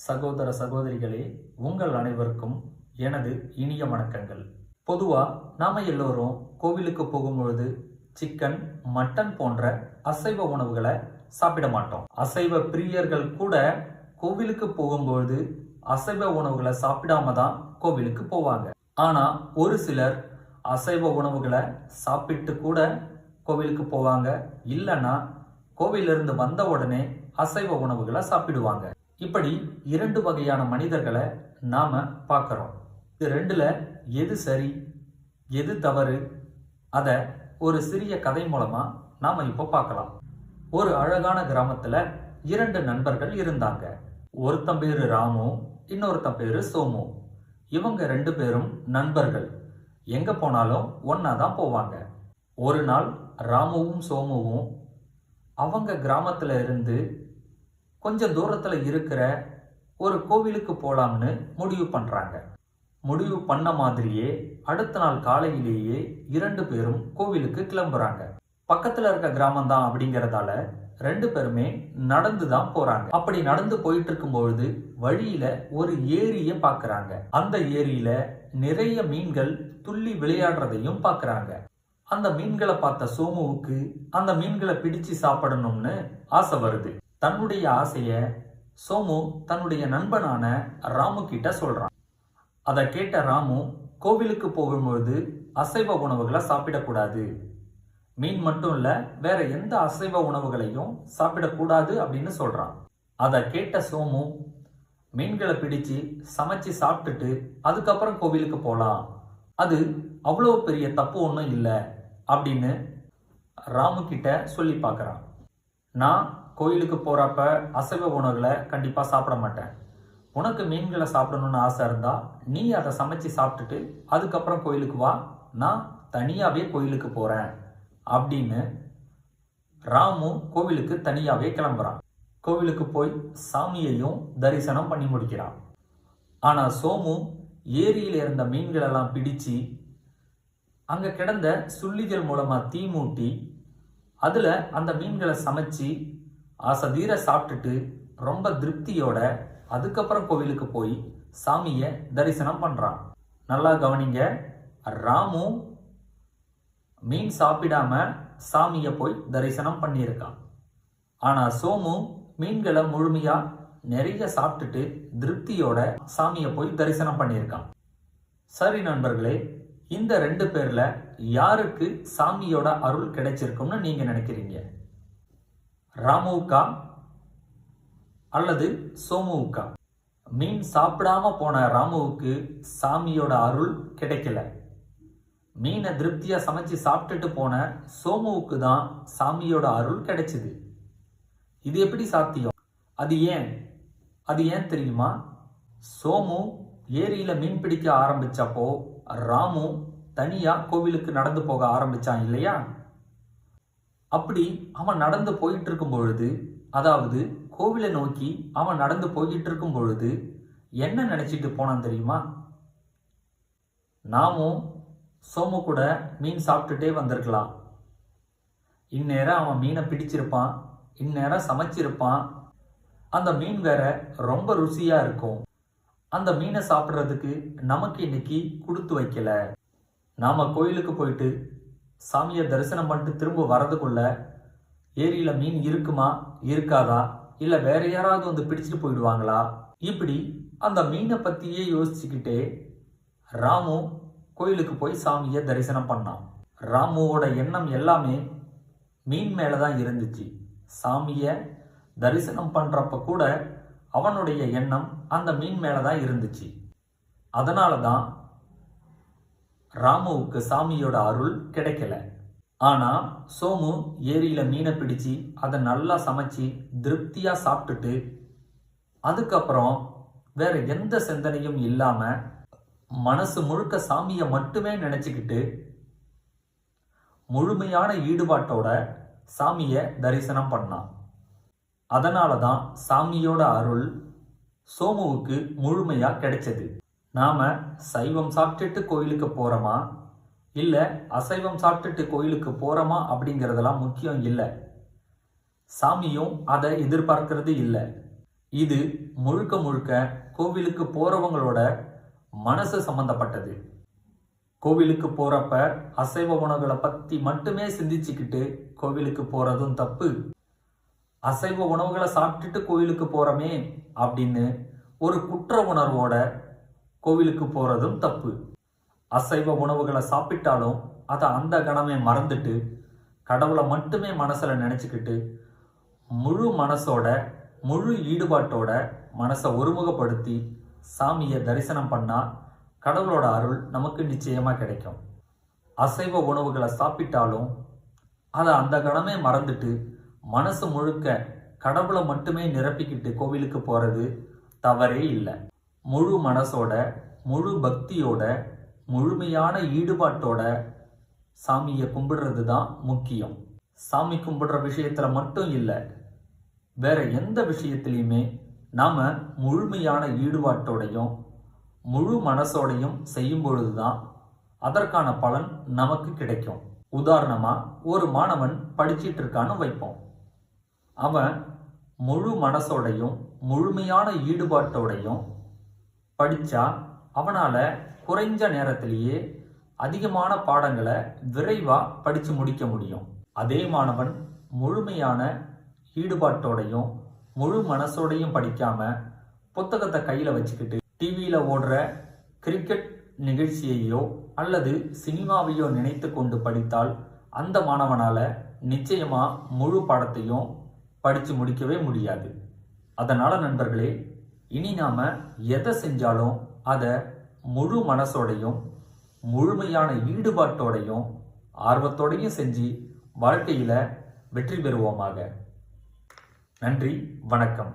சகோதர சகோதரிகளே, உங்கள் அனைவருக்கும் எனது இனிய வணக்கங்கள். பொதுவாக நாம எல்லோரும் கோவிலுக்கு போகும்பொழுது சிக்கன், மட்டன் போன்ற அசைவ உணவுகளை சாப்பிட மாட்டோம். அசைவ பிரியர்கள் கூட கோவிலுக்கு போகும்பொழுது அசைவ உணவுகளை சாப்பிடாம தான் கோவிலுக்கு போவாங்க. ஆனா ஒரு சிலர் அசைவ உணவுகளை சாப்பிட்டு கூட கோவிலுக்கு போவாங்க. இல்லைன்னா கோவிலிருந்து வந்த உடனே அசைவ உணவுகளை சாப்பிடுவாங்க. இப்படி இரண்டு வகையான மனிதர்களை நாம பார்க்கிறோம். இது ரெண்டுல எது சரி எது தவறு, அத ஒரு சிறிய கதை மூலமா நாம இப்போ பார்க்கலாம். ஒரு அழகான கிராமத்துல இரண்டு நண்பர்கள் இருந்தாங்க. ஒருத்தன் பேரு ராமு, இன்னொருத்தன் பேரு சோமு. இவங்க ரெண்டு பேரும் நண்பர்கள். எங்க போனாலும் ஒன்னாதான் போவாங்க. ஒரு நாள் ராமுவும் சோமுவும் அவங்க கிராமத்துல இருந்து கொஞ்சம் தூரத்துல இருக்கிற ஒரு கோவிலுக்கு போலாம்னு முடிவு பண்றாங்க. முடிவு பண்ண மாதிரியே அடுத்த நாள் காலையிலேயே இரண்டு பேரும் கோவிலுக்கு கிளம்புறாங்க. பக்கத்துல இருக்க கிராமம் தான் அப்படிங்கறதால ரெண்டு பேருமே நடந்து தான் போறாங்க. அப்படி நடந்து போயிட்டு இருக்கும் பொழுது வழியில ஒரு ஏரிய பாக்குறாங்க. அந்த ஏரியில நிறைய மீன்கள் துள்ளி விளையாடுறதையும் பாக்குறாங்க. அந்த மீன்களை பார்த்த சோமுவுக்கு அந்த மீன்களை பிடிச்சு சாப்பிடணும்னு ஆசை வருது. தன்னுடைய ஆசைய சோமு தன்னுடைய நண்பனான ராமு கிட்ட சொல்றான். அதை கேட்ட ராமு கோவிலுக்கு போகும்பொழுது அசைவ உணவுகளை சாப்பிடக்கூடாது, மீன் மட்டும் இல்ல வேற எந்த அசைவ உணவுகளையும் சாப்பிடக்கூடாது அப்படின்னு சொல்றான். அதை கேட்ட சோமு மீன்களை பிடிச்சு சமைச்சு சாப்பிட்டுட்டு அதுக்கப்புறம் கோவிலுக்கு போலாம், அது அவ்வளோ பெரிய தப்பு ஒன்றும் இல்லை அப்படின்னு ராமு கிட்ட சொல்லி பார்க்கறான். நான் கோயிலுக்கு போறப்ப அசைவ உணவுகளை கண்டிப்பா சாப்பிட மாட்டேன். உனக்கு மீன்களை சாப்பிடணும்னு ஆசை இருந்தா நீ அதை சமைச்சு சாப்பிட்டுட்டு அதுக்கப்புறம் கோயிலுக்கு வா, நான் தனியாவே கோயிலுக்கு போறேன் அப்படின்னு ராமு கோவிலுக்கு தனியாவே கிளம்புறான். கோவிலுக்கு போய் சாமியையும் தரிசனம் பண்ணி முடிக்கிறான். ஆனா சோமு ஏரியில இருந்த மீன்கள் எல்லாம் பிடிச்சு அங்க கிடந்த சுள்ளிகள் மூலமா தீ மூட்டி அதுல அந்த மீன்களை சமைச்சு ஆசதீர சாப்பிட்டுட்டு ரொம்ப திருப்தியோட அதுக்கப்புறம் கோவிலுக்கு போய் சாமிய தரிசனம் பண்றான். நல்லா கவனிங்க, ராமு மீன் சாப்பிடாம சாமிய போய் தரிசனம் பண்ணியிருக்கான். ஆனா சோமு மீன்களை முழுமையா நிறைய சாப்பிட்டுட்டு திருப்தியோட சாமிய போய் தரிசனம் பண்ணியிருக்கான். சரி நண்பர்களே, இந்த ரெண்டு பேர்ல யாருக்கு சாமியோட அருள் கிடைச்சிருக்கும்னு நீங்க நினைக்கிறீங்க? ராமுவுக்கா அல்லது சோமுவுக்கா? மீன் சாப்பிடாம போன ராமுவுக்கு சாமியோட அருள் கிடைக்கல. மீனை திருப்தியா சமைச்சு சாப்பிட்டுட்டு போன சோமுவுக்கு தான் சாமியோட அருள் கிடைச்சது. இது எப்படி சாத்தியம்? அது ஏன் தெரியுமா? சோமு ஏரியில மீன் பிடிக்க ஆரம்பிச்சப்போ ராமு தனியா கோவிலுக்கு நடந்து போக ஆரம்பிச்சான் இல்லையா? அப்படி அவன் நடந்து போயிட்டு இருக்கும் பொழுது, அதாவது கோவிலை நோக்கி அவன் நடந்து போயிட்டு இருக்கும் பொழுது என்ன நினைச்சிட்டு போனான் தெரியுமா? நாமும் சோமு கூட மீன் சாப்பிட்டுட்டே வந்திருக்கலாம், இந்நேரம் அவன் மீனை பிடிச்சிருப்பான், இந்நேரம் சமைச்சிருப்பான், அந்த மீன் வேற ரொம்ப ருசியா இருக்கும், அந்த மீனை சாப்பிட்றதுக்கு நமக்கு இன்னைக்கு கொடுத்து வைக்கல, நாம கோயிலுக்கு போயிட்டு சாமியை தரிசனம் பண்ணிட்டு திரும்ப வரதுக்குள்ள ஏரியில மீன் இருக்குமா இருக்காதா, இல்ல வேற யாராவது வந்து பிடிச்சிட்டு போயிடுவாங்களா, இப்படி அந்த மீனை பத்தியே யோசிச்சுக்கிட்டே ராமு கோயிலுக்கு போய் சாமியை தரிசனம் பண்ணான். ராமுவோட எண்ணம் எல்லாமே மீன் மேலதான் இருந்துச்சு. சாமிய தரிசனம் பண்றப்ப கூட அவனுடைய எண்ணம் அந்த மீன் மேலதான் இருந்துச்சு. அதனாலதான் ராமுவுக்கு சாமியோட அருள் கிடைக்கல. ஆனா சோமு ஏரியில மீனை பிடிச்சு அதை நல்லா சமைச்சு திருப்தியா சாப்பிட்டுட்டு அதுக்கப்புறம் வேற எந்த சிந்தனையும் இல்லாம மனசு முழுக்க சாமிய மட்டுமே நினைச்சுக்கிட்டு முழுமையான ஈடுபாட்டோட சாமிய தரிசனம் பண்ணான். அதனாலதான் சாமியோட அருள் சோமுவுக்கு முழுமையா கிடைச்சது. நாம சைவம் சாப்பிட்டுட்டு கோயிலுக்கு போறோமா இல்ல அசைவம் சாப்பிட்டுட்டு கோயிலுக்கு போறோமா அப்படிங்கறதெல்லாம் முக்கியம் இல்லை. சாமியும் அதை எதிர்பார்க்கிறது இல்லை. இது முழுக்க முழுக்க கோவிலுக்கு போறவங்களோட மனசு சம்பந்தப்பட்டது. கோவிலுக்கு போறப்ப அசைவ உணவுகளை பத்தி மட்டுமே சிந்திச்சுக்கிட்டு கோவிலுக்கு போறதும் தப்பு. அசைவ உணவுகளை சாப்பிட்டுட்டு கோவிலுக்கு போறோமே அப்படின்னு ஒரு குற்ற உணர்வோட கோவிலுக்கு போறதும் தப்பு. அசைவ உணவுகளை சாப்பிட்டாலும் அதை அந்த கணமே மறந்துட்டு கடவுளை மட்டுமே மனசுல நினைச்சுக்கிட்டு முழு மனசோட முழு ஈடுபாட்டோட மனசை ஒருமுகப்படுத்தி சாமியை தரிசனம் பண்ணா கடவுளோட அருள் நமக்கு நிச்சயமா கிடைக்கும். அசைவ உணவுகளை சாப்பிட்டாலும் அதை அந்த கணமே மறந்துட்டு மனசு முழுக்க கடவுளை மட்டுமே நிரப்பிக்கிட்டு கோவிலுக்கு போறது தவறே இல்லை. முழு மனசோட முழு பக்தியோட முழுமையான ஈடுபாட்டோட சாமியை கும்பிடுறது தான் முக்கியம். சாமி கும்பிடுற விஷயத்துல மட்டும் இல்லை, வேற எந்த விஷயத்திலையுமே நாம முழுமையான ஈடுபாட்டோடையும் முழு மனசோடையும் செய்யும் பொழுதுதான் அதற்கான பலன் நமக்கு கிடைக்கும். உதாரணமா ஒரு மாணவன் படிச்சிட்டு இருக்கான்னு வைப்போம். அவன் முழு மனசோடையும் முழுமையான ஈடுபாட்டோடையும் படிச்சா அவனால குறைஞ்ச நேரத்திலேயே அதிகமான பாடங்களை விரைவா படிச்சு முடிக்க முடியும். அதே மாணவன் முழுமையான ஈடுபாட்டோடையும் முழு மனசோடையும் படிக்காம புத்தகத்தை கையில வச்சுக்கிட்டு டிவியில ஓடுற கிரிக்கெட் நிகழ்ச்சியையோ அல்லது சினிமாவையோ நினைத்து கொண்டு படித்தால் அந்த மாணவனால நிச்சயமா முழு பாடத்தையும் படிச்சு முடிக்கவே முடியாது. அதனால நண்பர்களே, இனி நாம எதை செஞ்சாலும் அதை முழு மனசோடையும் முழுமையான ஈடுபாட்டோடையும் ஆர்வத்தோடையும் செஞ்சு வாழ்க்கையில வெற்றி பெறுவோமாக. நன்றி, வணக்கம்.